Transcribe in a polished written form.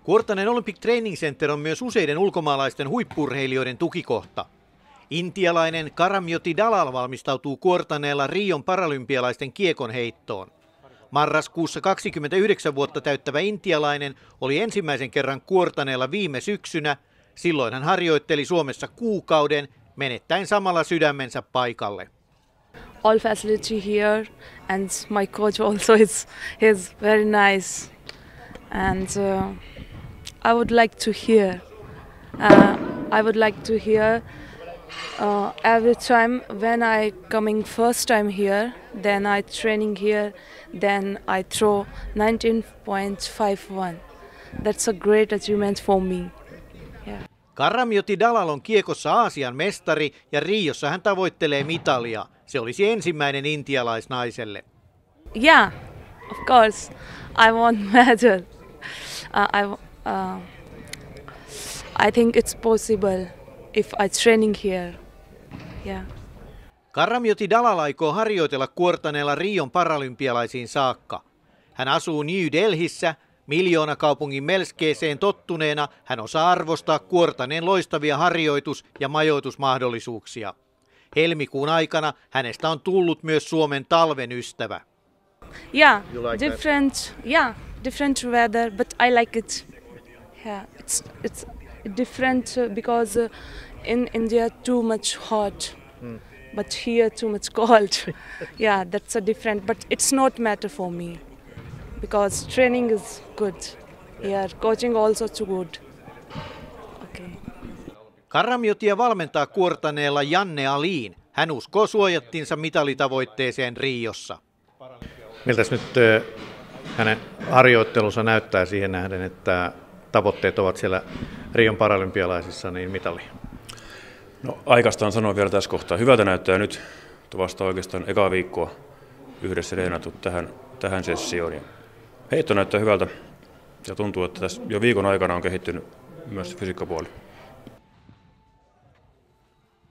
Kuortanen Olympic Training Center on myös useiden ulkomaalaisten huippu-urheilijoiden tukikohta. Intialainen Karamjoti Dalal valmistautuu Kuortaneella Rion paralympialaisten kiekonheittoon. Marraskuussa 29 vuotta täyttävä intialainen oli ensimmäisen kerran Kuortaneella viime syksynä. Silloin hän harjoitteli Suomessa kuukauden, menettäen samalla sydämensä paikalle. All facility here and my coach also is very nice and I would like to hear every time when I coming first time here, then I training here, then I throw 19.51. That's a great achievement for me. Yeah. Karamjoti Dalal on kiekossa Aasian mestari ja Riossa hän tavoittelee mitalia. Se olisi ensimmäinen intialaisnaiselle. Yeah, of course. I want medal. I think it's possible if I training here. Yeah. Karamjoti Dalal aikoo harjoitella Kuortaneella Rion paralympialaisiin saakka. Hän asuu New Delhissä. Miljoonakaupungin melskeeseen tottuneena hän osaa arvostaa Kuortaneen loistavia harjoitus- ja majoitusmahdollisuuksia. Helmikuun aikana hänestä on tullut myös Suomen talven ystävä. Yeah, different weather, but I like it. Yeah, it's different because in India too much hot, but here too much cold. Yeah, that's a different, but it's not matter for me because training is good. Yeah, coaching also too good. Okay. Karamjotia valmentaa Kuortaneella Janne Aliin. Hän uskoo suojattinsa mitalitavoitteeseen Riossa. Miltäs nyt hänen harjoittelunsa näyttää siihen nähden, että tavoitteet ovat siellä Rion paralympialaisissa, niin mitali? No aikaistaan sanoa vielä tässä kohtaa. Hyvältä näyttää nyt vasta oikeastaan ekaa viikkoa yhdessä reenattu tähän sessioon. Ja heitto näyttää hyvältä ja tuntuu, että tässä jo viikon aikana on kehittynyt myös fysiikkapuoli.